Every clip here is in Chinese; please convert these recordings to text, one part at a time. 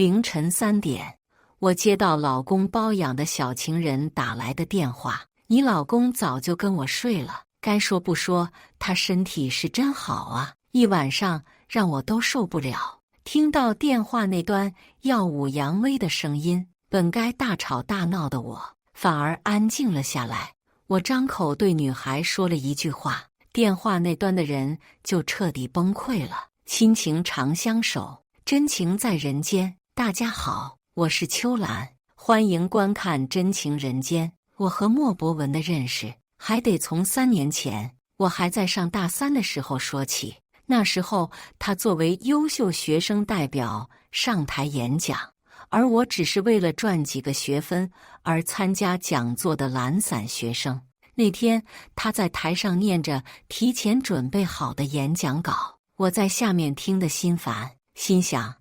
凌晨3点，我接到老公包养的小情人打来的电话：“你老公早就跟我睡了。”该说不说，他身体是真好啊，一晚上让我都受不了。听到电话那端耀武扬威的声音，本该大吵大闹的我，反而安静了下来。我张口对女孩说了一句话，电话那端的人就彻底崩溃了。亲情长相守，真情在人间。大家好，我是秋兰，欢迎观看《真情人间》。我和莫博文的认识还得从3年前，我还在上大3的时候说起。那时候他作为优秀学生代表上台演讲，而我只是为了赚几个学分而参加讲座的懒散学生。那天他在台上念着提前准备好的演讲稿，我在下面听得心烦，心想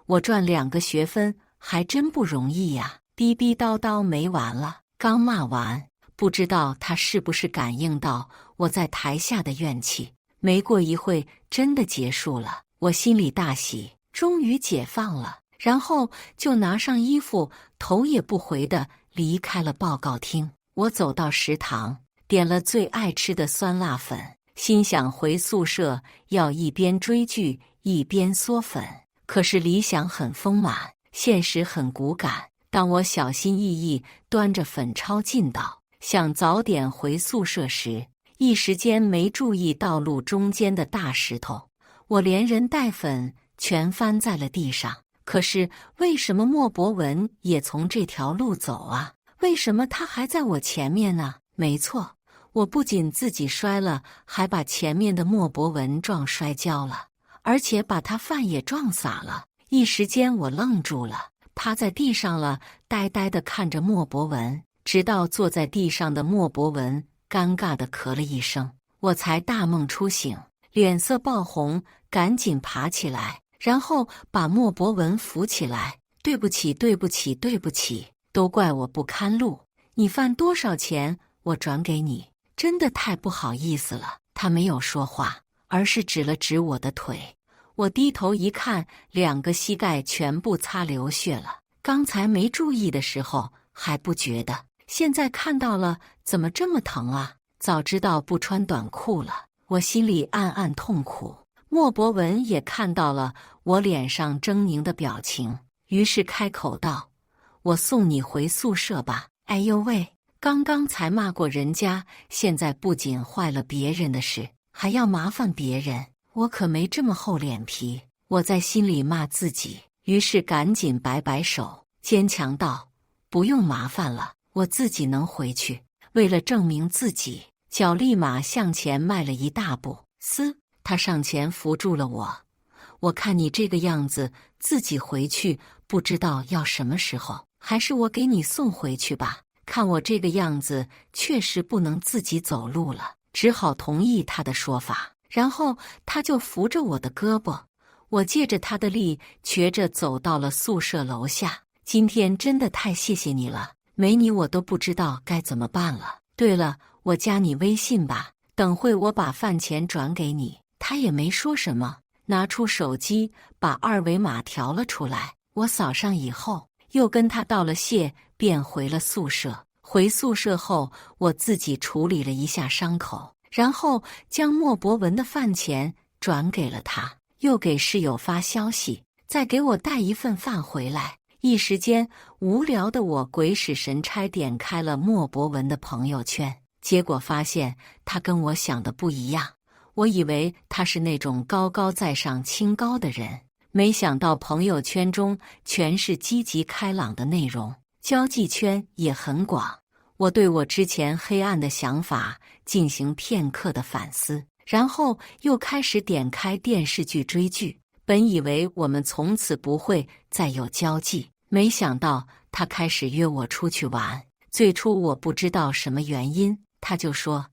我赚2个学分还真不容易呀！逼逼叨叨没完了。刚骂完，不知道他是不是感应到我在台下的怨气，没过一会真的结束了。我心里大喜，终于解放了，然后就拿上衣服，头也不回地离开了报告厅。我走到食堂，点了最爱吃的酸辣粉，心想回宿舍要一边追剧一边嗦粉。可是理想很丰满，现实很骨感。当我小心翼翼端着粉抄近道，想早点回宿舍时，一时间没注意道路中间的大石头，我连人带粉全翻在了地上。可是为什么莫博文也从这条路走啊？为什么他还在我前面呢？没错，我不仅自己摔了，还把前面的莫博文撞摔跤了，而且把他饭也撞洒了。一时间我愣住了，趴在地上了，呆呆地看着莫博文，直到坐在地上的莫博文尴尬地咳了一声，我才大梦初醒，脸色爆红，赶紧爬起来，然后把莫博文扶起来。对不起，对不起，对不起，都怪我不看路，你饭多少钱我转给你，真的太不好意思了。他没有说话，而是指了指我的腿。我低头一看，2个膝盖全部擦流血了。刚才没注意的时候还不觉得，现在看到了，怎么这么疼啊？早知道不穿短裤了。我心里暗暗痛苦。莫博文也看到了我脸上狰狞的表情，于是开口道：“我送你回宿舍吧。”哎呦喂，刚刚才骂过人家，现在不仅坏了别人的事，还要麻烦别人，我可没这么厚脸皮。我在心里骂自己，于是赶紧摆摆手，坚强道：“不用麻烦了，我自己能回去。”为了证明自己，脚立马向前迈了一大步。他上前扶住了我。我看你这个样子，自己回去不知道要什么时候，还是我给你送回去吧。看我这个样子，确实不能自己走路了，只好同意他的说法。然后他就扶着我的胳膊，我借着他的力，瘸着走到了宿舍楼下。今天真的太谢谢你了，没你我都不知道该怎么办了。对了，我加你微信吧，等会我把饭钱转给你。他也没说什么，拿出手机把2维码调了出来。我扫上以后，又跟他道了谢，便回了宿舍。回宿舍后，我自己处理了一下伤口，然后将莫博文的饭钱转给了他，又给室友发消息，再给我带一份饭回来。一时间，无聊的我鬼使神差点开了莫博文的朋友圈，结果发现他跟我想的不一样。我以为他是那种高高在上清高的人，没想到朋友圈中全是积极开朗的内容，交际圈也很广。我对我之前黑暗的想法进行片刻的反思，然后又开始点开电视剧追剧。本以为我们从此不会再有交际，没想到他开始约我出去玩。最初我不知道什么原因，他就说：“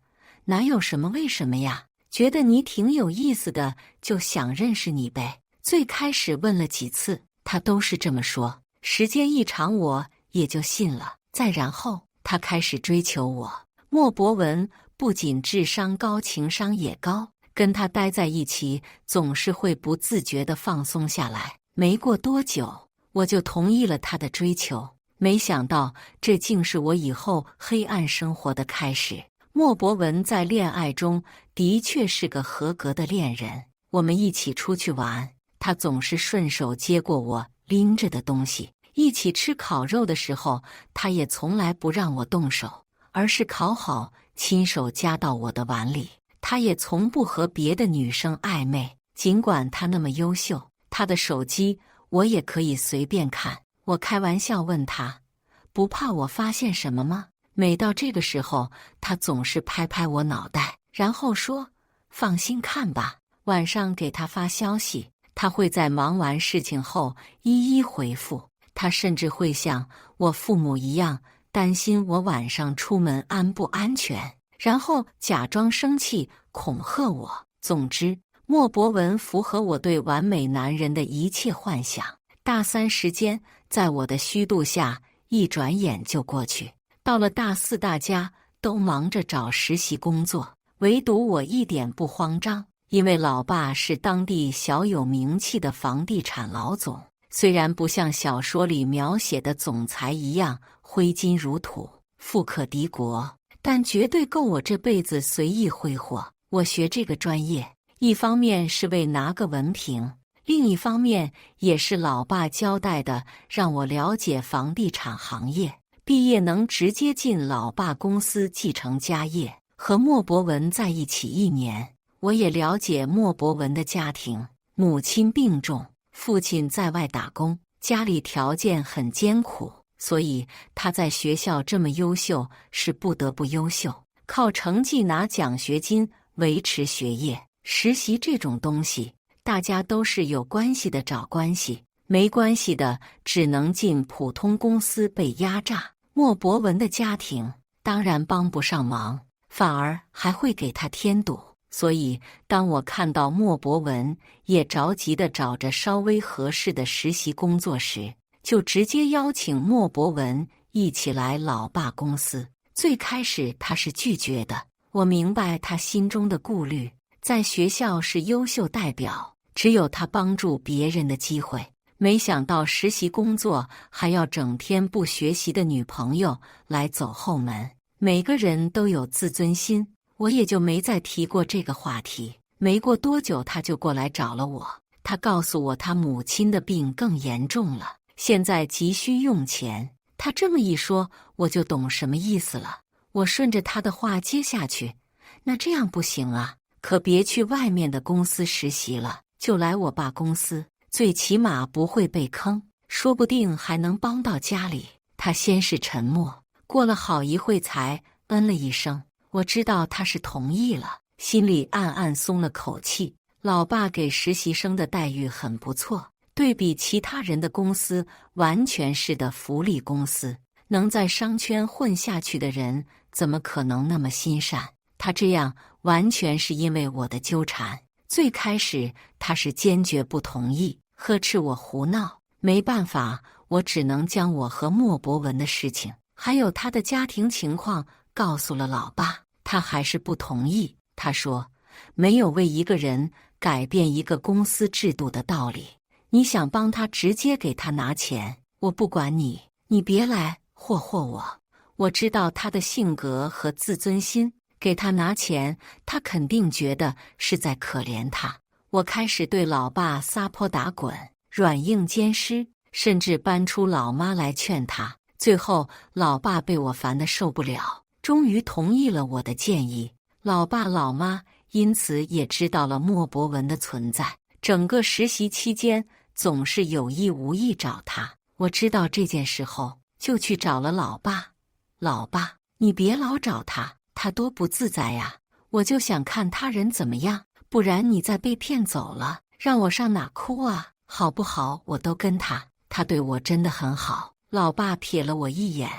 哪有什么为什么呀？觉得你挺有意思的，就想认识你呗。”最开始问了几次，他都是这么说，时间一长我也就信了。再然后他开始追求我。莫博文不仅智商高，情商也高，跟他待在一起总是会不自觉地放松下来。没过多久，我就同意了他的追求。没想到这竟是我以后黑暗生活的开始。莫博文在恋爱中的确是个合格的恋人，我们一起出去玩，他总是顺手接过我拎着的东西。一起吃烤肉的时候，他也从来不让我动手，而是烤好亲手夹到我的碗里。他也从不和别的女生暧昧，尽管他那么优秀，他的手机我也可以随便看。我开玩笑问他，不怕我发现什么吗？每到这个时候，他总是拍拍我脑袋，然后说，放心看吧。晚上给他发消息，他会在忙完事情后一一回复。他甚至会像我父母一样担心我晚上出门安不安全，然后假装生气恐吓我。总之，莫博文符合我对完美男人的一切幻想。大三时间在我的虚度下一转眼就过去，到了大四，大家都忙着找实习工作，唯独我一点不慌张，因为老爸是当地小有名气的房地产老总。虽然不像小说里描写的总裁一样挥金如土、富可敌国，但绝对够我这辈子随意挥霍。我学这个专业，一方面是为拿个文凭，另一方面也是老爸交代的，让我了解房地产行业，毕业能直接进老爸公司继承家业。和莫博文在一起1年，我也了解莫博文的家庭，母亲病重，父亲在外打工，家里条件很艰苦，所以他在学校这么优秀是不得不优秀，靠成绩拿奖学金维持学业。实习这种东西，大家都是有关系的找关系，没关系的只能进普通公司被压榨。莫博文的家庭当然帮不上忙，反而还会给他添堵。所以当我看到莫博文也着急地找着稍微合适的实习工作时，就直接邀请莫博文一起来老爸公司。最开始他是拒绝的，我明白他心中的顾虑，在学校是优秀代表，只有他帮助别人的机会，没想到实习工作还要整天不学习的女朋友来走后门。每个人都有自尊心，我也就没再提过这个话题。没过多久，他就过来找了我。他告诉我，他母亲的病更严重了，现在急需用钱。他这么一说，我就懂什么意思了。我顺着他的话接下去，那这样不行啊，可别去外面的公司实习了，就来我爸公司，最起码不会被坑，说不定还能帮到家里。他先是沉默，过了好一会才嗯了一声。我知道他是同意了，心里暗暗松了口气。老爸给实习生的待遇很不错，对比其他人的公司，完全是的福利公司。能在商圈混下去的人，怎么可能那么心善？他这样完全是因为我的纠缠。最开始他是坚决不同意，呵斥我胡闹。没办法，我只能将我和莫博文的事情，还有他的家庭情况告诉了老爸。他还是不同意。他说，没有为一个人改变一个公司制度的道理。你想帮他，直接给他拿钱，我不管你，你别来霍霍我。我知道他的性格和自尊心，给他拿钱，他肯定觉得是在可怜他。我开始对老爸撒泼打滚，软硬兼施，甚至搬出老妈来劝他。最后老爸被我烦得受不了，终于同意了我的建议。老爸老妈因此也知道了莫博文的存在，整个实习期间总是有意无意找他。我知道这件事后，就去找了老爸。老爸，你别老找他，他多不自在呀。我就想看他人怎么样，不然你再被骗走了，让我上哪哭啊？好不好？我都跟他对我真的很好。老爸瞥了我一眼，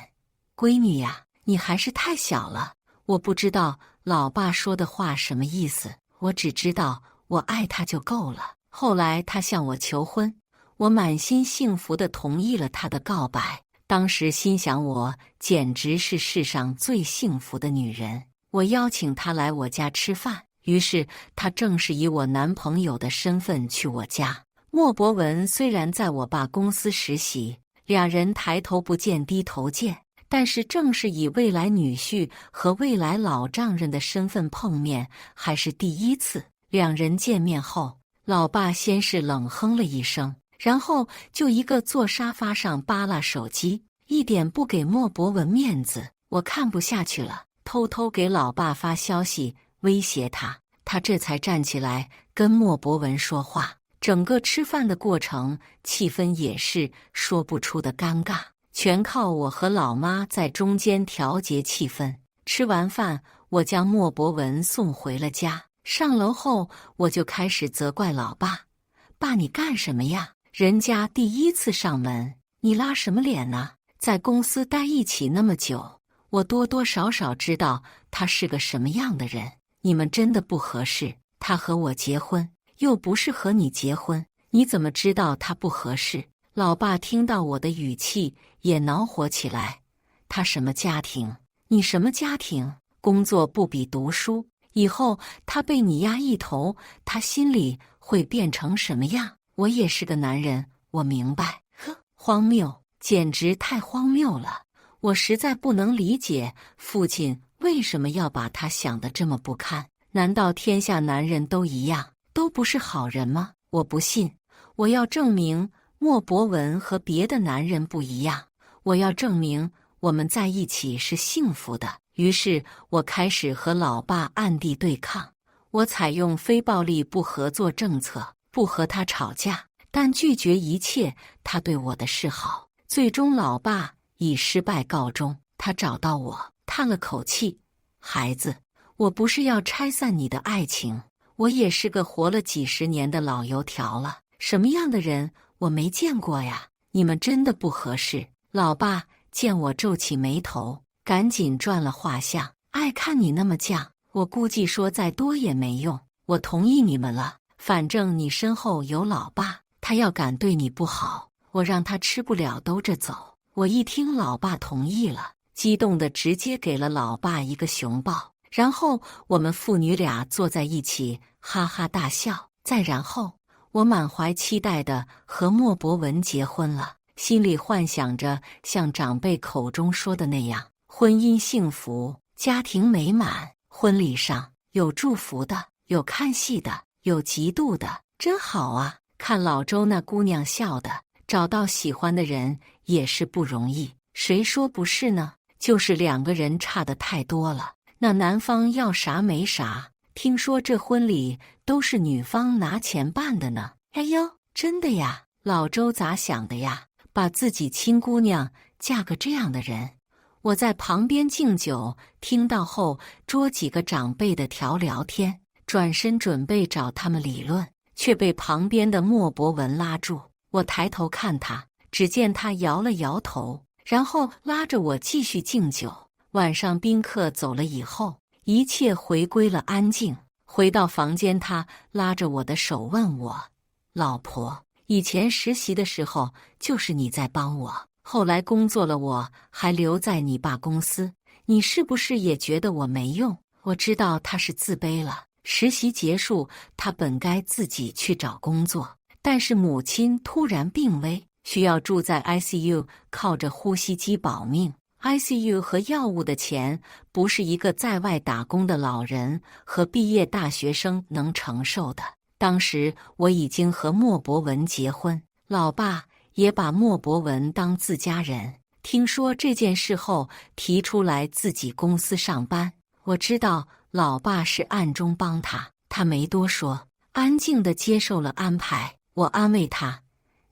闺女呀，你还是太小了。我不知道老爸说的话什么意思，我只知道我爱他就够了。后来他向我求婚，我满心幸福地同意了他的告白。当时心想，我简直是世上最幸福的女人。我邀请他来我家吃饭，于是他正式以我男朋友的身份去我家。莫博文虽然在我爸公司实习，两人抬头不见低头见，但是正是以未来女婿和未来老丈人的身份碰面，还是第一次。两人见面后，老爸先是冷哼了一声，然后就一个坐沙发上扒拉手机，一点不给莫博文面子。我看不下去了，偷偷给老爸发消息威胁他，他这才站起来跟莫博文说话。整个吃饭的过程，气氛也是说不出的尴尬，全靠我和老妈在中间调节气氛。吃完饭，我将莫博文送回了家。上楼后，我就开始责怪老爸：“爸，你干什么呀？人家第一次上门，你拉什么脸呢？在公司待一起那么久，我多多少少知道他是个什么样的人。你们真的不合适，他和我结婚。”又不是和你结婚，你怎么知道他不合适？老爸听到我的语气也恼火起来。他什么家庭？你什么家庭？工作不比读书，以后他被你压一头，他心里会变成什么样？我也是个男人，我明白。呵，荒谬，简直太荒谬了！我实在不能理解父亲为什么要把他想得这么不堪。难道天下男人都一样？都不是好人吗？我不信，我要证明莫博文和别的男人不一样，我要证明我们在一起是幸福的。于是我开始和老爸暗地对抗，我采用非暴力不合作政策，不和他吵架，但拒绝一切他对我的示好。最终老爸以失败告终，他找到我，叹了口气：“孩子，我不是要拆散你的爱情。我也是个活了几十年的老油条了，什么样的人我没见过呀？你们真的不合适。”老爸见我皱起眉头，赶紧转了画像：“爱看你那么犟，我估计说再多也没用。我同意你们了，反正你身后有老爸，他要敢对你不好，我让他吃不了兜着走。”我一听老爸同意了，激动的直接给了老爸一个熊抱。然后我们父女俩坐在一起哈哈大笑。再然后，我满怀期待地和莫博文结婚了，心里幻想着像长辈口中说的那样，婚姻幸福，家庭美满。婚礼上有祝福的，有看戏的，有嫉妒的，真好啊！看老周那姑娘笑的，找到喜欢的人也是不容易，谁说不是呢？就是两个人差得太多了。那男方要啥没啥，听说这婚礼都是女方拿钱办的呢。哎呦，真的呀？老周咋想的呀？把自己亲姑娘嫁个这样的人？我在旁边敬酒，听到后捉几个长辈的调聊天，转身准备找他们理论，却被旁边的莫博文拉住。我抬头看他，只见他摇了摇头，然后拉着我继续敬酒。晚上宾客走了以后，一切回归了安静。回到房间，他拉着我的手问我：“老婆，以前实习的时候就是你在帮我，后来工作了我还留在你爸公司，你是不是也觉得我没用？”我知道他是自卑了。实习结束，他本该自己去找工作，但是母亲突然病危，需要住在 ICU， 靠着呼吸机保命。ICU 和药物的钱不是一个在外打工的老人和毕业大学生能承受的。当时我已经和莫博文结婚，老爸也把莫博文当自家人。听说这件事后，提出来自己公司上班。我知道老爸是暗中帮他，他没多说，安静地接受了安排。我安慰他：“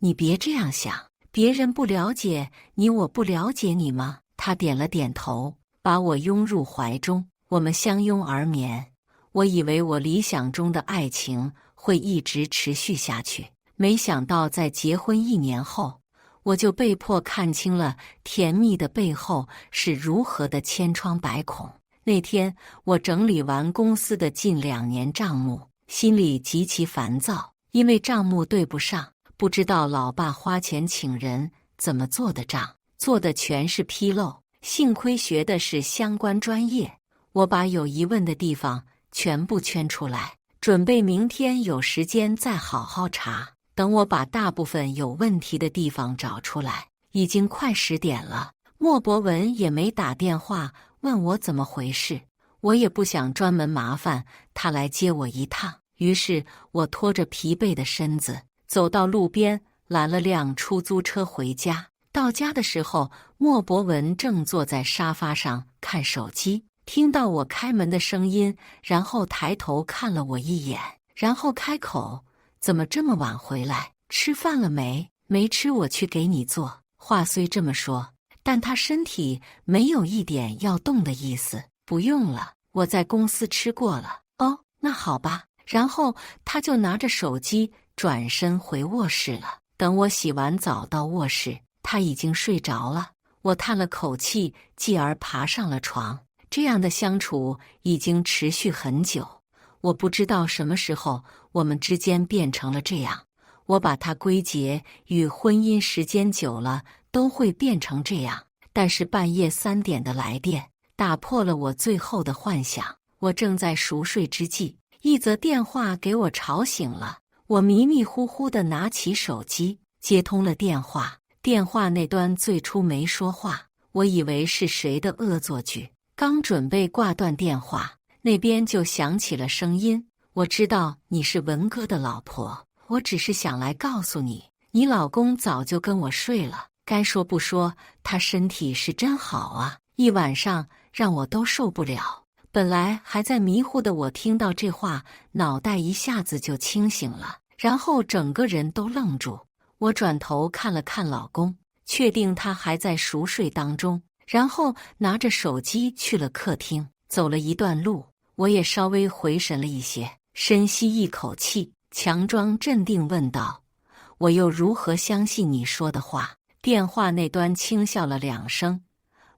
你别这样想，别人不了解你，我不了解你吗？”他点了点头，把我拥入怀中，我们相拥而眠。我以为我理想中的爱情会一直持续下去，没想到在结婚1年后，我就被迫看清了甜蜜的背后是如何的千疮百孔。那天，我整理完公司的近2年账目，心里极其烦躁，因为账目对不上，不知道老爸花钱请人怎么做的账。做的全是纰漏，幸亏学的是相关专业，我把有疑问的地方全部圈出来，准备明天有时间再好好查。等我把大部分有问题的地方找出来，已经快10点了。莫博文也没打电话问我怎么回事，我也不想专门麻烦他来接我一趟。于是我拖着疲惫的身子走到路边，拦了辆出租车回家。到家的时候，莫博文正坐在沙发上看手机，听到我开门的声音，然后抬头看了我一眼，然后开口：“怎么这么晚回来？吃饭了没？没吃，我去给你做。”话虽这么说，但他身体没有一点要动的意思。不用了，我在公司吃过了。哦，那好吧。然后他就拿着手机转身回卧室了。等我洗完澡到卧室，他已经睡着了。我叹了口气，继而爬上了床。这样的相处已经持续很久，我不知道什么时候我们之间变成了这样。我把它归结与婚姻，时间久了都会变成这样。但是半夜3点的来电打破了我最后的幻想。我正在熟睡之际，一则电话给我吵醒了。我迷迷糊糊地拿起手机，接通了电话。电话那端最初没说话，我以为是谁的恶作剧。刚准备挂断电话，那边就响起了声音：“我知道你是文哥的老婆，我只是想来告诉你，你老公早就跟我睡了。该说不说，他身体是真好啊，一晚上让我都受不了。”本来还在迷糊的我听到这话，脑袋一下子就清醒了，然后整个人都愣住。我转头看了看老公，确定他还在熟睡当中，然后拿着手机去了客厅。走了一段路，我也稍微回神了一些，深吸一口气，强装镇定问道：“我又如何相信你说的话？”电话那端轻笑了2声。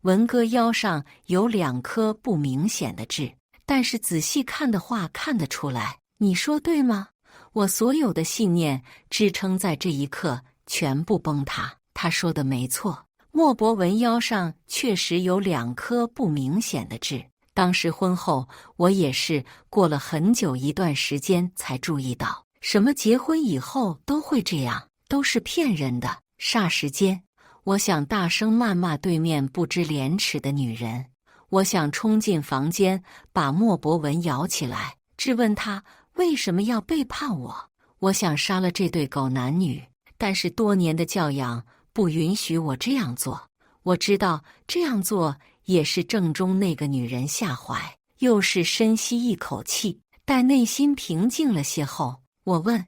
文哥腰上有2颗不明显的痣，但是仔细看的话看得出来。你说对吗？我所有的信念支撑在这一刻全部崩塌。他说的没错，莫博文腰上确实有2颗不明显的痣。当时婚后，我也是过了很久一段时间才注意到，什么结婚以后都会这样，都是骗人的。霎时间，我想大声谩骂对面不知廉耻的女人。我想冲进房间，把莫博文摇起来，质问他为什么要背叛我。我想杀了这对狗男女，但是多年的教养不允许我这样做。我知道这样做也是正中那个女人下怀。又是深吸一口气，待内心平静了些后，我问：“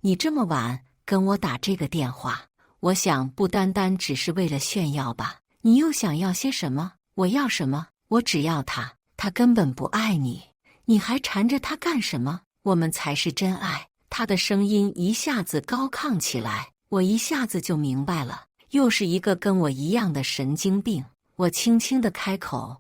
你这么晚跟我打这个电话，我想不单单只是为了炫耀吧？你又想要些什么？”“我要什么？我只要他。他根本不爱你，你还缠着他干什么？我们才是真爱。”他的声音一下子高亢起来，我一下子就明白了，又是一个跟我一样的神经病。我轻轻地开口：“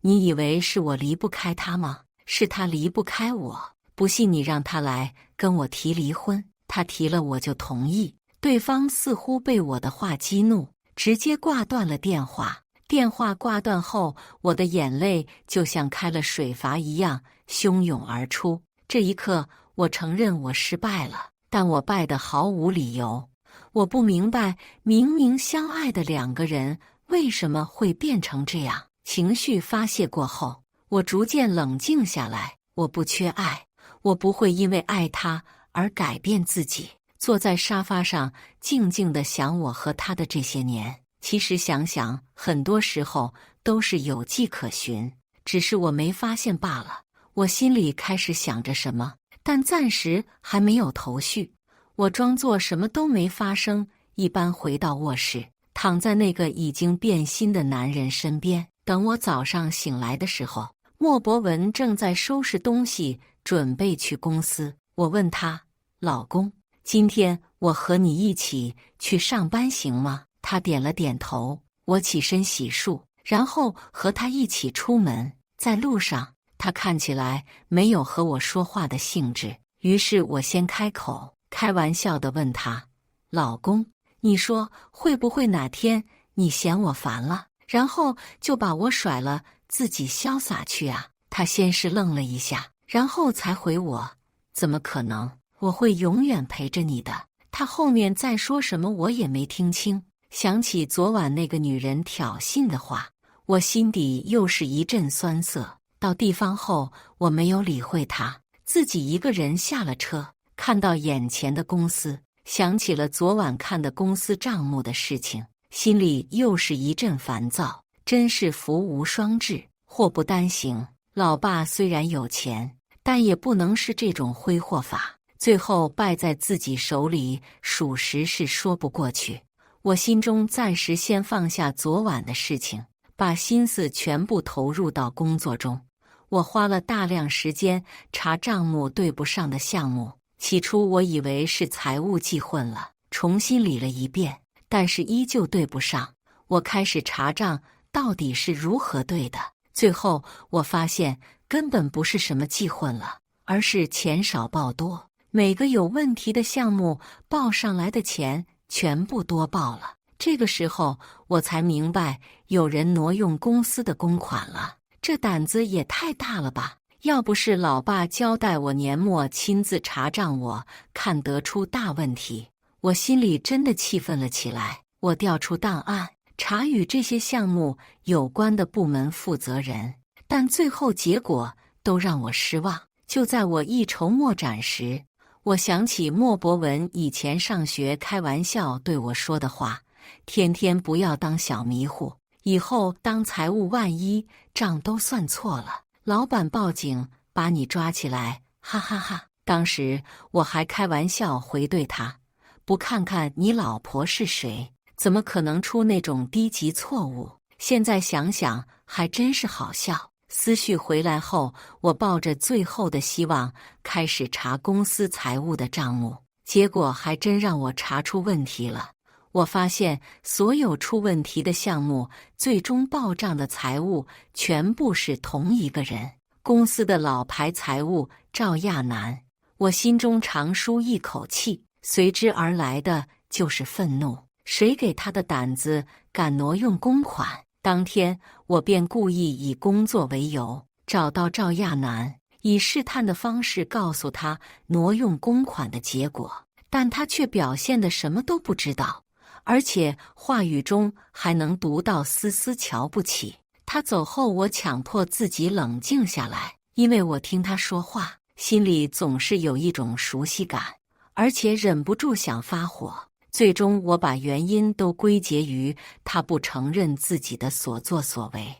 你以为是我离不开他吗？是他离不开我。不信你让他来跟我提离婚，他提了我就同意。”对方似乎被我的话激怒，直接挂断了电话。电话挂断后，我的眼泪就像开了水阀一样汹涌而出。这一刻，我承认我失败了，但我败得毫无理由。我不明白，明明相爱的2个人为什么会变成这样。情绪发泄过后，我逐渐冷静下来。我不缺爱，我不会因为爱他而改变自己。坐在沙发上，静静地想我和他的这些年。其实想想，很多时候都是有迹可循，只是我没发现罢了。我心里开始想着什么，但暂时还没有头绪。我装作什么都没发生一般回到卧室，躺在那个已经变心的男人身边。等我早上醒来的时候，莫博文正在收拾东西，准备去公司。我问他：“老公，今天我和你一起去上班行吗？”他点了点头。我起身洗漱，然后和他一起出门。在路上，他看起来没有和我说话的兴致，于是我先开口，开玩笑地问他：“老公，你说会不会哪天你嫌我烦了，然后就把我甩了，自己潇洒去啊？”他先是愣了一下，然后才回我：“怎么可能？我会永远陪着你的。”他后面再说什么我也没听清。想起昨晚那个女人挑衅的话，我心底又是一阵酸涩。到地方后，我没有理会他，自己一个人下了车，看到眼前的公司，想起了昨晚看的公司账目的事情，心里又是一阵烦躁。真是福无双至，祸不单行。老爸虽然有钱，但也不能是这种挥霍法，最后败在自己手里，属实是说不过去。我心中暂时先放下昨晚的事情，把心思全部投入到工作中。我花了大量时间查账目对不上的项目，起初我以为是财务记混了，重新理了一遍，但是依旧对不上。我开始查账到底是如何对的，最后我发现根本不是什么记混了，而是钱少报多，每个有问题的项目报上来的钱全部多报了。这个时候我才明白有人挪用公司的公款了，这胆子也太大了吧！要不是老爸交代我年末亲自查账，我看得出大问题，我心里真的气愤了起来。我调出档案，查与这些项目有关的部门负责人，但最后结果都让我失望。就在我一筹莫展时，我想起莫博文以前上学开玩笑对我说的话，天天不要当小迷糊，以后当财务万一账都算错了，老板报警把你抓起来，哈哈哈。当时我还开玩笑回对他，不看看你老婆是谁，怎么可能出那种低级错误？现在想想还真是好笑。思绪回来后，我抱着最后的希望开始查公司财务的账目，结果还真让我查出问题了。我发现所有出问题的项目最终报账的财务全部是同一个人，公司的老牌财务赵亚楠。我心中长舒一口气，随之而来的就是愤怒。谁给他的胆子敢挪用公款？当天我便故意以工作为由找到赵亚楠，以试探的方式告诉他挪用公款的结果，但他却表现得什么都不知道，而且话语中还能读到丝丝瞧不起。他走后，我强迫自己冷静下来，因为我听他说话，心里总是有一种熟悉感，而且忍不住想发火。最终我把原因都归结于他不承认自己的所作所为。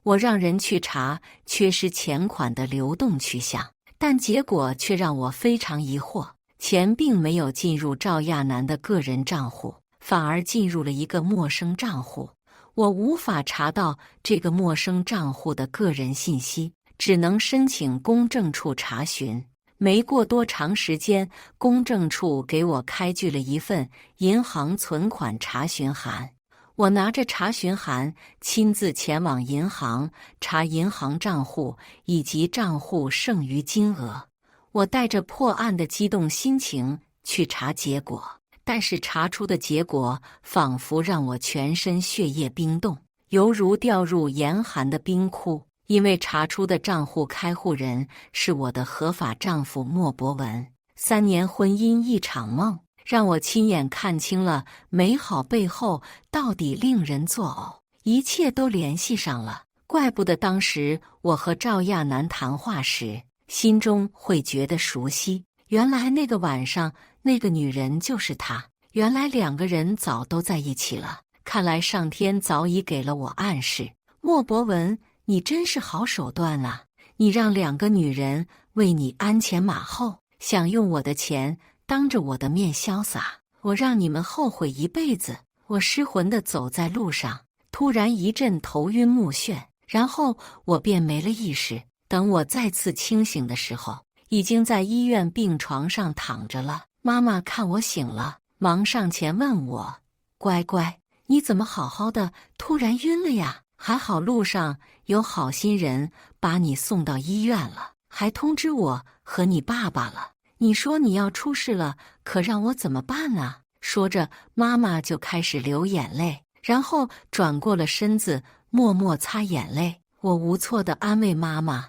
我让人去查缺失钱款的流动去向，但结果却让我非常疑惑，钱并没有进入赵亚楠的个人账户，反而进入了一个陌生账户。我无法查到这个陌生账户的个人信息，只能申请公证处查询。没过多长时间，公证处给我开具了一份银行存款查询函。我拿着查询函，亲自前往银行查银行账户以及账户剩余金额。我带着破案的激动心情去查结果，但是查出的结果仿佛让我全身血液冰冻，犹如掉入严寒的冰窟。因为查出的账户开户人是我的合法丈夫莫博文，3年婚姻一场梦，让我亲眼看清了美好背后到底令人作呕，一切都联系上了。怪不得当时我和赵亚楠谈话时，心中会觉得熟悉，原来那个晚上那个女人就是她，原来2个人早都在一起了，看来上天早已给了我暗示。莫博文，你真是好手段啊！你让2个女人为你鞍前马后，想用我的钱当着我的面潇洒，我让你们后悔一辈子。我失魂地走在路上，突然一阵头晕目眩，然后我便没了意识。等我再次清醒的时候，已经在医院病床上躺着了。妈妈看我醒了，忙上前问我：“乖乖，你怎么好好的突然晕了呀？还好路上有好心人把你送到医院了，还通知我和你爸爸了。你说你要出事了，可让我怎么办啊？”说着，妈妈就开始流眼泪，然后转过了身子，默默擦眼泪。我无措地安慰妈妈：“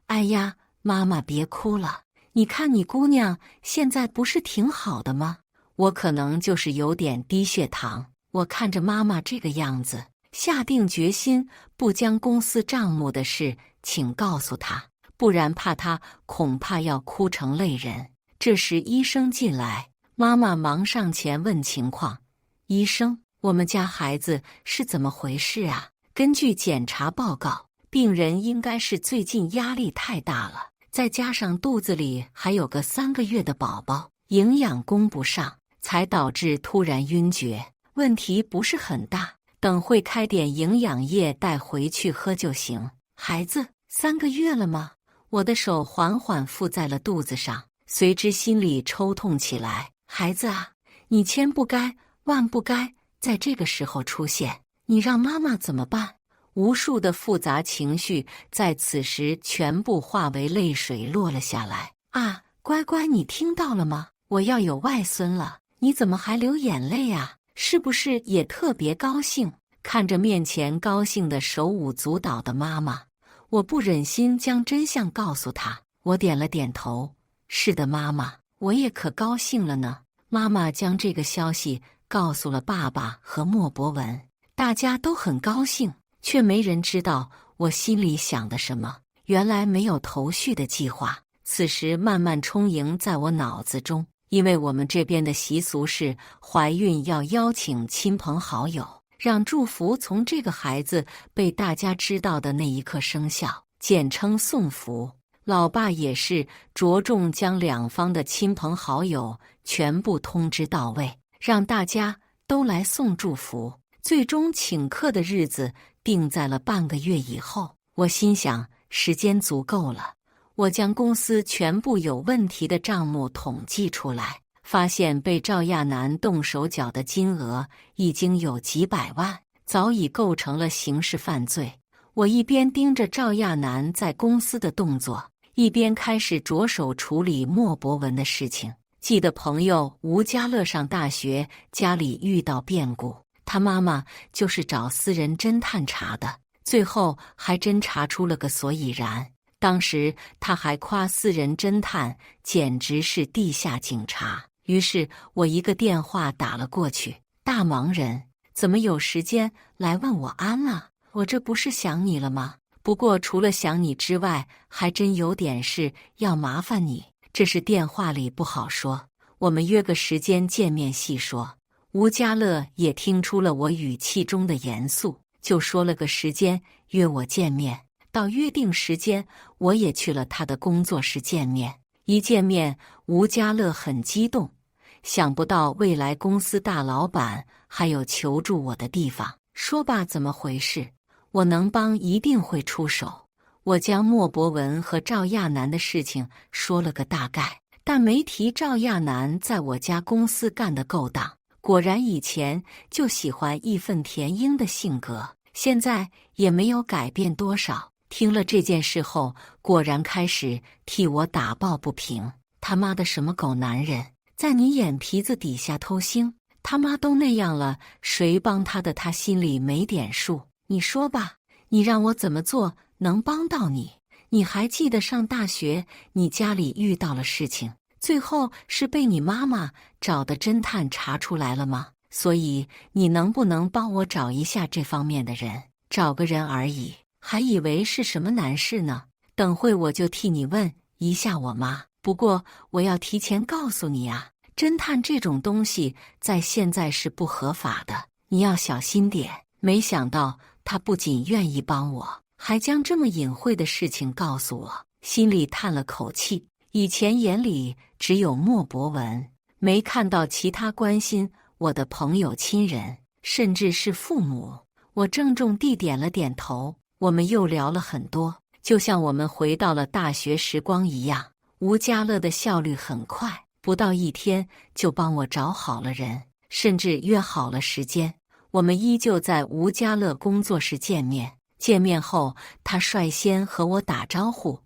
哎呀，妈妈别哭了，你看你姑娘现在不是挺好的吗？我可能就是有点低血糖。我看着妈妈这个样子，下定决心不将公司账目的事请告诉她，不然怕她恐怕要哭成泪人。这时医生进来，妈妈忙上前问情况。医生，我们家孩子是怎么回事啊？根据检查报告，病人应该是最近压力太大了，再加上肚子里还有个3个月的宝宝，营养供不上，才导致突然晕厥。问题不是很大，等会开点营养液带回去喝就行。孩子3个月了吗？我的手缓缓附在了肚子上，随之心里抽痛起来。孩子啊，你千不该万不该在这个时候出现，你让妈妈怎么办？无数的复杂情绪在此时全部化为泪水落了下来。啊，乖乖，你听到了吗？我要有外孙了，你怎么还流眼泪啊？是不是也特别高兴？看着面前高兴的手舞足蹈的妈妈，我不忍心将真相告诉她。我点了点头，是的，妈妈，我也可高兴了呢。妈妈将这个消息告诉了爸爸和莫博文，大家都很高兴，却没人知道我心里想的什么。原来没有头绪的计划，此时慢慢充盈在我脑子中。因为我们这边的习俗是，怀孕要邀请亲朋好友，让祝福从这个孩子被大家知道的那一刻生效，简称送福。老爸也是着重将两方的亲朋好友全部通知到位，让大家都来送祝福。最终请客的日子定在了半个月以后。我心想，时间足够了。我将公司全部有问题的账目统计出来，发现被赵亚楠动手脚的金额已经有几百万，早已构成了刑事犯罪。我一边盯着赵亚楠在公司的动作，一边开始着手处理莫博文的事情。记得朋友吴家乐上大学，家里遇到变故，他妈妈就是找私人侦探查的，最后还真查出了个所以然。当时他还夸私人侦探简直是地下警察，于是我一个电话打了过去。大忙人，怎么有时间来问我安啊？我这不是想你了吗？不过除了想你之外，还真有点事要麻烦你。这是电话里不好说，我们约个时间见面细说。吴家乐也听出了我语气中的严肃，就说了个时间约我见面。到约定时间，我也去了他的工作室见面。一见面，吴家乐很激动，想不到未来公司大老板还有求助我的地方。说吧，怎么回事？我能帮一定会出手。我将莫博文和赵亚楠的事情说了个大概，但没提赵亚楠在我家公司干的勾当。果然以前就喜欢义愤填膺的性格，现在也没有改变多少。听了这件事后，果然开始替我打抱不平。他妈的什么狗男人，在你眼皮子底下偷腥，他妈都那样了，谁帮他的他心里没点数？你说吧，你让我怎么做能帮到你？你还记得上大学你家里遇到了事情，最后是被你妈妈找的侦探查出来了吗？所以你能不能帮我找一下这方面的人？找个人而已，还以为是什么难事呢？等会我就替你问一下我妈。不过我要提前告诉你啊，侦探这种东西在现在是不合法的，你要小心点。没想到他不仅愿意帮我，还将这么隐晦的事情告诉我，心里叹了口气。以前眼里只有莫博文，没看到其他关心我的朋友亲人，甚至是父母。我郑重地点了点头，我们又聊了很多，就像我们回到了大学时光一样。吴家乐的效率很快，不到1天就帮我找好了人，甚至约好了时间。我们依旧在吴家乐工作室见面。见面后，他率先和我打招呼：“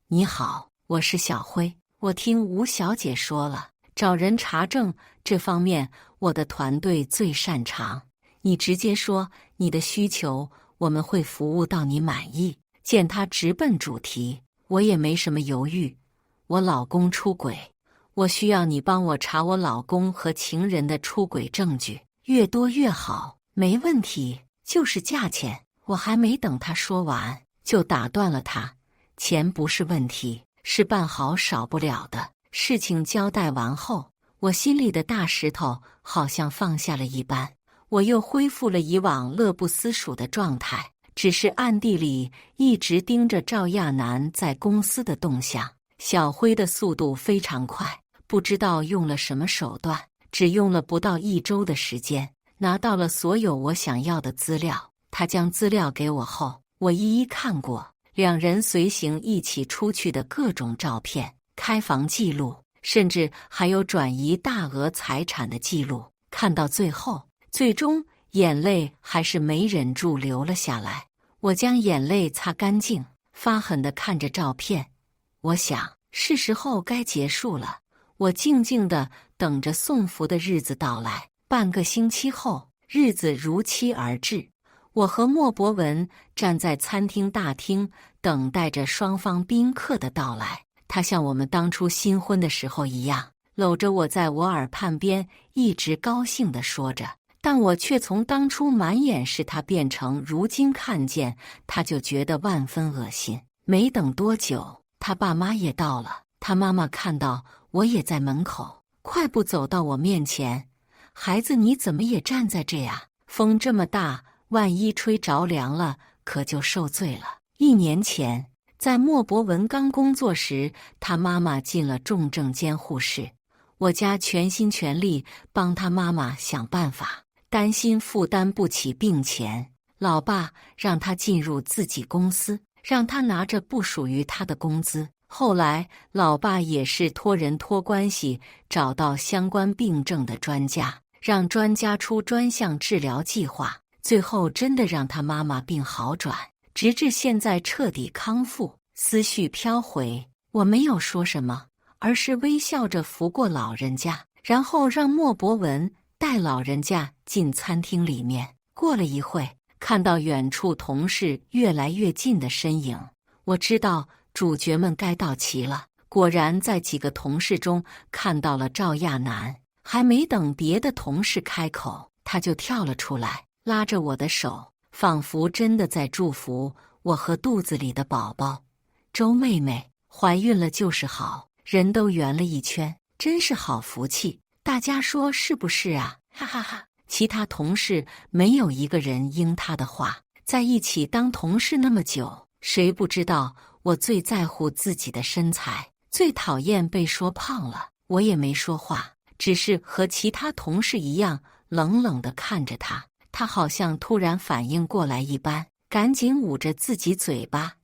你好，我是小辉。我听吴小姐说了，找人查证这方面，我的团队最擅长。你直接说你的需求，我们会服务到你满意。”见他直奔主题，我也没什么犹豫。我老公出轨，我需要你帮我查我老公和情人的出轨证据，越多越好。没问题，就是价钱。我还没等他说完，就打断了他。钱不是问题，是办好少不了的。事情交代完后，我心里的大石头好像放下了一般，我又恢复了以往乐不思蜀的状态，只是暗地里一直盯着赵亚楠在公司的动向。小辉的速度非常快，不知道用了什么手段，只用了不到1周的时间，拿到了所有我想要的资料。他将资料给我后，我一一看过，两人随行一起出去的各种照片、开房记录，甚至还有转移大额财产的记录。看到最后，最终眼泪还是没忍住流了下来。我将眼泪擦干净，发狠地看着照片。我想，是时候该结束了。我静静地等着送福的日子到来。半个星期后，日子如期而至。我和莫博文站在餐厅大厅，等待着双方宾客的到来。他像我们当初新婚的时候一样，搂着我在我耳畔边，一直高兴地说着。但我却从当初满眼是他变成如今看见他就觉得万分恶心。没等多久，他爸妈也到了。他妈妈看到我也在门口，快步走到我面前：“孩子，你怎么也站在这呀？风这么大，万一吹着凉了，可就受罪了。”1年前，在莫博文刚工作时，他妈妈进了重症监护室，我家全心全力帮他妈妈想办法，担心负担不起病钱。老爸让他进入自己公司，让他拿着不属于他的工资。后来，老爸也是托人托关系找到相关病症的专家，让专家出专项治疗计划。最后真的让他妈妈病好转，直至现在彻底康复，思绪飘回。我没有说什么，而是微笑着扶过老人家，然后让莫博文带老人家进餐厅里面。过了一会，看到远处同事越来越近的身影，我知道主角们该到齐了。果然在几个同事中看到了赵亚楠，还没等别的同事开口，他就跳了出来，拉着我的手，仿佛真的在祝福我和肚子里的宝宝。周妹妹怀孕了就是好，人都圆了一圈，真是好福气。大家说是不是啊？哈哈哈。其他同事没有一个人应他的话，在一起当同事那么久，谁不知道我最在乎自己的身材，最讨厌被说胖了。我也没说话，只是和其他同事一样冷冷地看着他。他好像突然反应过来一般，赶紧捂着自己嘴巴。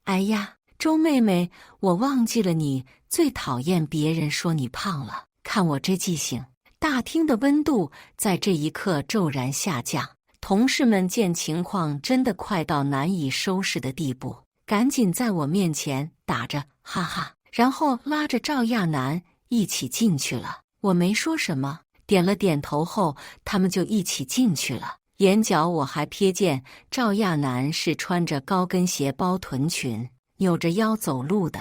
哎呀，周妹妹，我忘记了你最讨厌别人说你胖了。看我这记性。大厅的温度在这一刻骤然下降，同事们见情况真的快到难以收拾的地步，赶紧在我面前打着哈哈，然后拉着赵亚楠一起进去了。我没说什么，点了点头后，他们就一起进去了。眼角我还瞥见赵亚楠是穿着高跟鞋包臀裙，扭着腰走路的。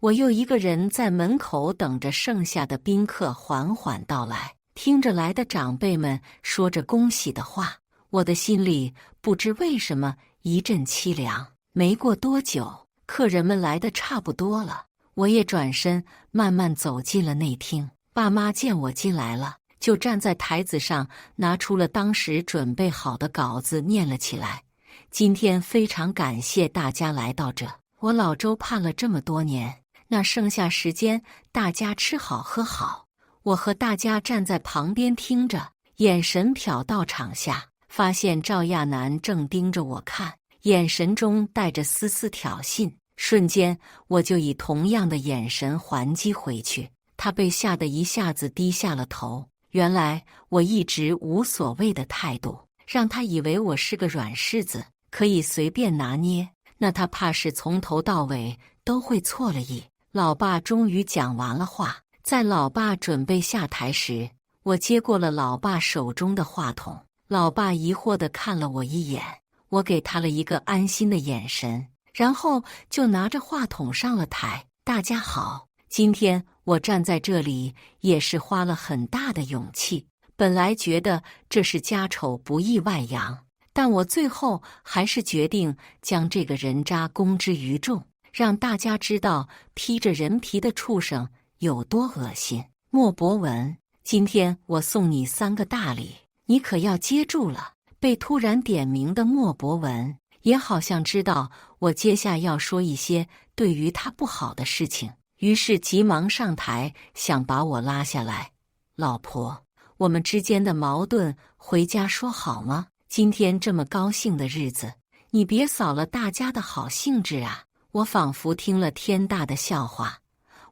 我又一个人在门口等着剩下的宾客缓缓到来，听着来的长辈们说着恭喜的话，我的心里不知为什么一阵凄凉。没过多久，客人们来的差不多了，我也转身慢慢走进了内厅。爸妈见我进来了，就站在台子上拿出了当时准备好的稿子念了起来。今天非常感谢大家来到这，我老周盼了这么多年，那剩下时间大家吃好喝好。我和大家站在旁边听着，眼神瞟到场下，发现赵亚楠正盯着我看，眼神中带着丝丝挑衅。瞬间，我就以同样的眼神还击回去。他被吓得一下子低下了头。原来我一直无所谓的态度，让他以为我是个软柿子，可以随便拿捏。那他怕是从头到尾都会错了意。老爸终于讲完了话。在老爸准备下台时，我接过了老爸手中的话筒。老爸疑惑地看了我一眼，我给他了一个安心的眼神，然后就拿着话筒上了台。大家好，今天我站在这里也是花了很大的勇气。本来觉得这是家丑不意外扬，但我最后还是决定将这个人渣公之于众，让大家知道披着人皮的畜生有多恶心。莫博文，今天我送你3个大礼，你可要接住了。被突然点名的莫博文也好像知道我接下要说一些对于他不好的事情，于是急忙上台想把我拉下来。老婆，我们之间的矛盾回家说好吗？今天这么高兴的日子，你别扫了大家的好兴致啊！我仿佛听了天大的笑话。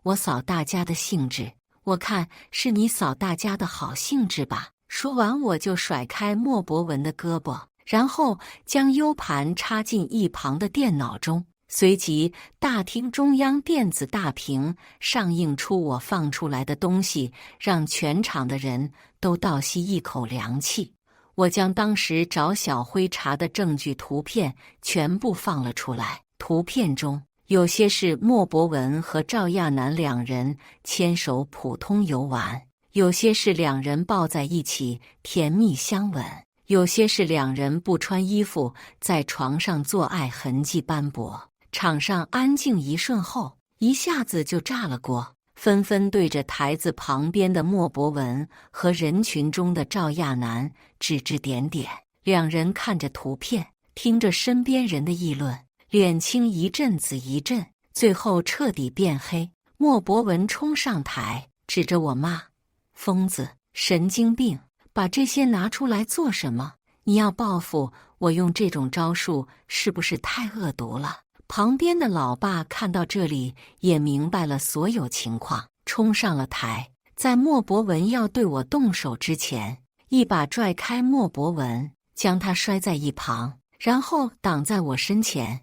我扫大家的兴致，我看是你扫大家的好兴致吧。说完我就甩开莫博文的胳膊，然后将 U 盘插进一旁的电脑中。随即大厅中央电子大屏上映出我放出来的东西，让全场的人都倒吸一口凉气。我将当时找小辉查的证据图片全部放了出来，图片中有些是莫博文和赵亚楠2人牵手普通游玩，有些是2人抱在一起甜蜜相吻，有些是2人不穿衣服在床上做爱，痕迹斑驳。场上安静一瞬后，一下子就炸了锅，纷纷对着台子旁边的莫博文和人群中的赵亚楠指指点点。2人看着图片，听着身边人的议论，脸青一阵紫一阵，最后彻底变黑。莫博文冲上台，指着我骂：“疯子，神经病，把这些拿出来做什么？你要报复我用这种招数，是不是太恶毒了？”旁边的老爸看到这里也明白了所有情况，冲上了台，在莫博文要对我动手之前，一把拽开莫博文，将他摔在一旁，然后挡在我身前。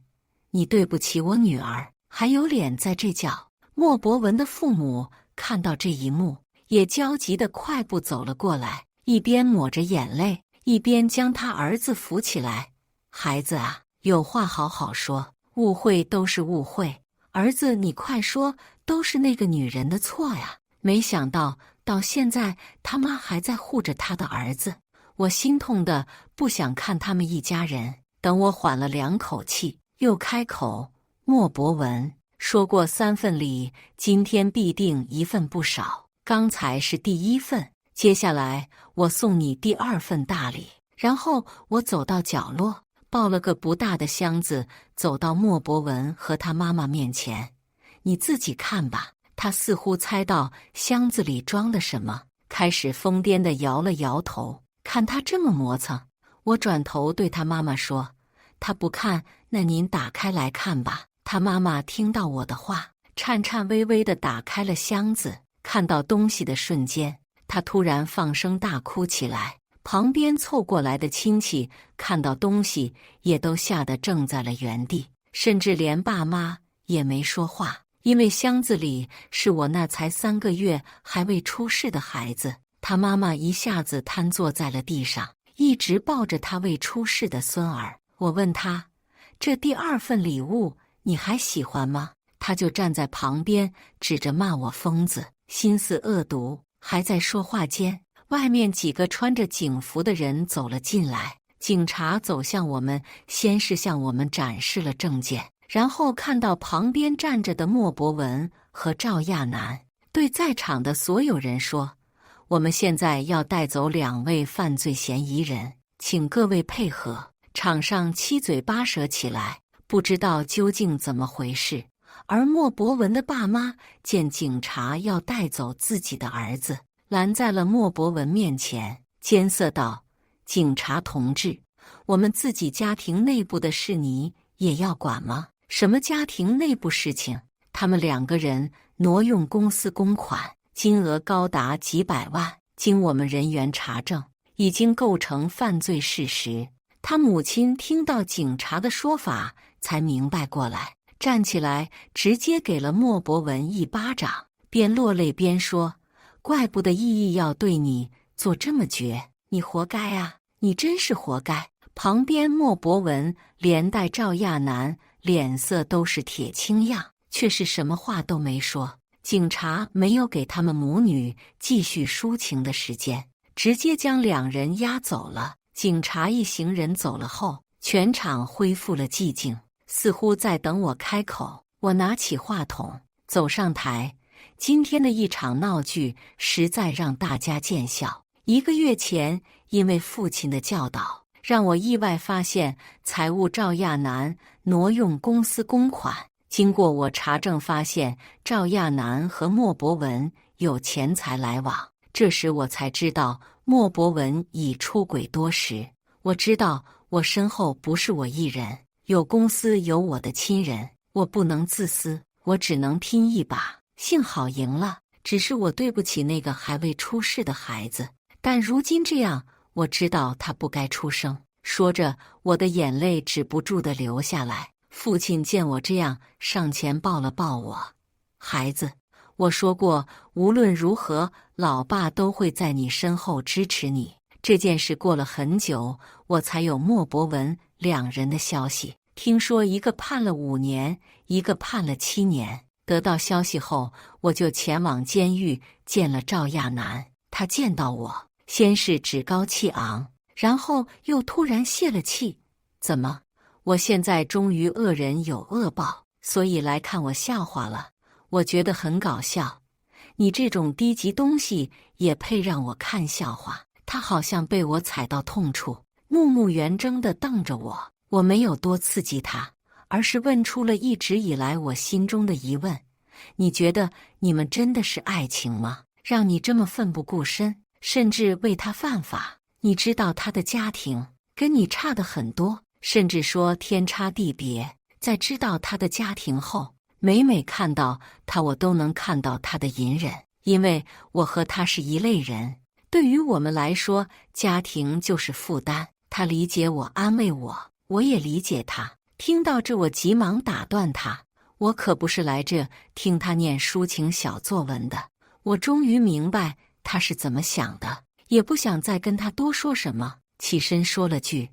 你对不起我女儿，还有脸在这叫？莫博文的父母看到这一幕，也焦急地快步走了过来，一边抹着眼泪，一边将他儿子扶起来。孩子啊，有话好好说，误会都是误会。儿子，你快说，都是那个女人的错呀！没想到到现在他妈还在护着他的儿子，我心痛的不想看他们一家人。等我缓了2口气，又开口：莫博文说过3份礼，今天必定1份不少。刚才是第1份，接下来我送你第2份大礼。然后我走到角落，抱了个不大的箱子，走到莫博文和他妈妈面前。你自己看吧。他似乎猜到箱子里装的什么，开始疯癫地摇了摇头。看他这么磨蹭，我转头对他妈妈说：他不看，那您打开来看吧。他妈妈听到我的话，颤颤巍巍地打开了箱子。看到东西的瞬间，他突然放声大哭起来。旁边凑过来的亲戚看到东西，也都吓得怔在了原地，甚至连爸妈也没说话，因为箱子里是我那才3个月还未出世的孩子。他妈妈一下子瘫坐在了地上，一直抱着他未出世的孙儿。我问他：这第2份礼物你还喜欢吗？他就站在旁边，指着骂我疯子，心思恶毒。还在说话间，外面几个穿着警服的人走了进来。警察走向我们，先是向我们展示了证件，然后看到旁边站着的莫博文和赵亚楠，对在场的所有人说：我们现在要带走2位犯罪嫌疑人，请各位配合。场上七嘴八舌起来，不知道究竟怎么回事。而莫博文的爸妈见警察要带走自己的儿子，拦在了莫博文面前，艰涩道：警察同志，我们自己家庭内部的事你也要管吗？什么家庭内部事情？他们2个人挪用公司公款，金额高达几百万，经我们人员查证，已经构成犯罪事实。他母亲听到警察的说法才明白过来，站起来直接给了莫博文一巴掌，边落泪边说：怪不得意义要对你做这么绝，你活该啊，你真是活该。旁边莫博文连带赵亚楠脸色都是铁青样，却是什么话都没说，警察没有给他们母女继续抒情的时间，直接将两人押走了。警察一行人走了后，全场恢复了寂静，似乎在等我开口。我拿起话筒，走上台。今天的一场闹剧实在让大家见笑。1个月前，因为父亲的教导，让我意外发现财务赵亚楠挪用公司公款。经过我查证发现，赵亚楠和莫博文有钱财来往。这时我才知道莫博文已出轨多时。我知道我身后不是我一人，有公司，有我的亲人。我不能自私，我只能拼一把。幸好赢了，只是我对不起那个还未出世的孩子。但如今这样，我知道他不该出生。说着，我的眼泪止不住地流下来。父亲见我这样，上前抱了抱我。孩子，我说过，无论如何，老爸都会在你身后支持你。这件事过了很久，我才有莫博文两人的消息。听说一个判了5年，一个判了7年。得到消息后，我就前往监狱见了赵亚楠。他见到我，先是趾高气昂，然后又突然泄了气。怎么？我现在终于恶人有恶报，所以来看我笑话了。我觉得很搞笑，你这种低级东西也配让我看笑话？他好像被我踩到痛处，怒目圆睁地瞪着我。我没有多刺激他，而是问出了一直以来我心中的疑问：你觉得你们真的是爱情吗？让你这么奋不顾身，甚至为他犯法？你知道他的家庭跟你差得很多，甚至说天差地别。在知道他的家庭后，每看到他，我都能看到他的隐忍，因为我和他是一类人。对于我们来说，家庭就是负担。他理解我，安慰我，我也理解他。听到这，我急忙打断他：我可不是来这听他念抒情小作文的。我终于明白他是怎么想的，也不想再跟他多说什么，起身说了句：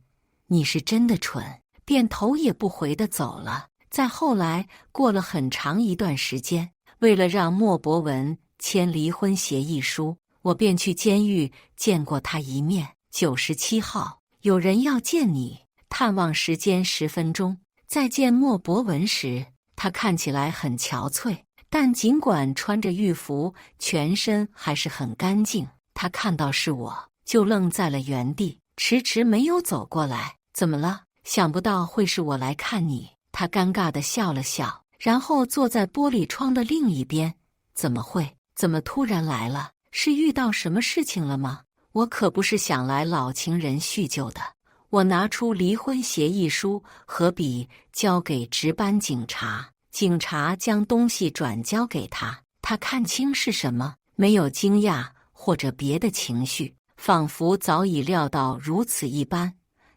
你是真的蠢，便头也不回地走了。再后来，过了很长一段时间，为了让莫博文签离婚协议书，我便去监狱见过他一面。97号，有人要见你。探望时间10分钟。再见莫博文时，他看起来很憔悴，但尽管穿着狱服，全身还是很干净。他看到是我，就愣在了原地，迟迟没有走过来。怎么了？想不到会是我来看你。他尴尬地笑了笑，然后坐在玻璃窗的另一边。怎么会？怎么突然来了？是遇到什么事情了吗？我可不是想来老情人叙旧的。我拿出离婚协议书和笔，交给值班警察。警察将东西转交给他，他看清是什么，没有惊讶或者别的情绪，仿佛早已料到如此一般，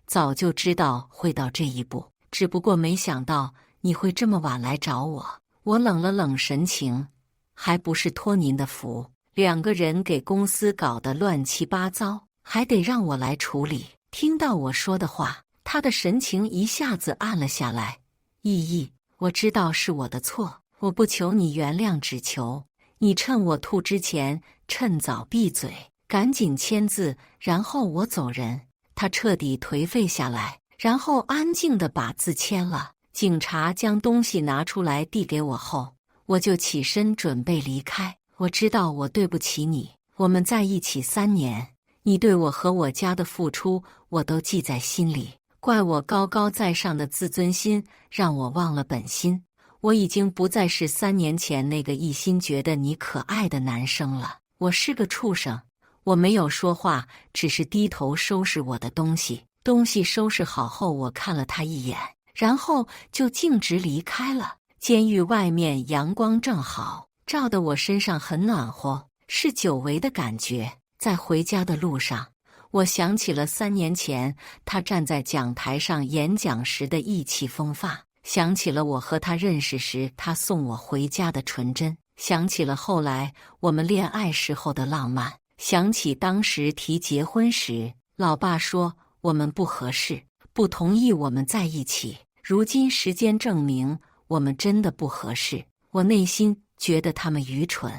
早就知道会到这一步，只不过没想到你会这么晚来找我。我冷了冷神情，还不是托您的福，2个人给公司搞得乱七八糟，还得让我来处理。听到我说的话，他的神情一下子暗了下来。意义，我知道是我的错，我不求你原谅，只求你趁我吐之前，趁早闭嘴，赶紧签字，然后我走人。他彻底颓废下来，然后安静地把字签了。警察将东西拿出来递给我后，我就起身准备离开。我知道我对不起你，我们在一起3年。你对我和我家的付出，我都记在心里。怪我高高在上的自尊心，让我忘了本心。我已经不再是3年前那个一心觉得你可爱的男生了。我是个畜生。我没有说话，只是低头收拾我的东西。东西收拾好后，我看了他一眼，然后就径直离开了。监狱外面阳光正好，照得我身上很暖和，是久违的感觉。在回家的路上，我想起了3年前他站在讲台上演讲时的意气风发，想起了我和他认识时他送我回家的纯真，想起了后来我们恋爱时候的浪漫，想起当时提结婚时，老爸说我们不合适，不同意我们在一起。如今时间证明我们真的不合适，我内心觉得他们愚蠢，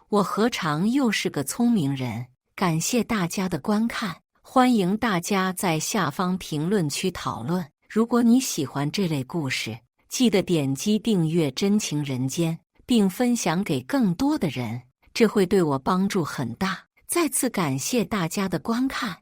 我何尝又是个聪明人？感谢大家的观看，欢迎大家在下方评论区讨论。如果你喜欢这类故事，记得点击订阅《真情人间》，并分享给更多的人，这会对我帮助很大。再次感谢大家的观看。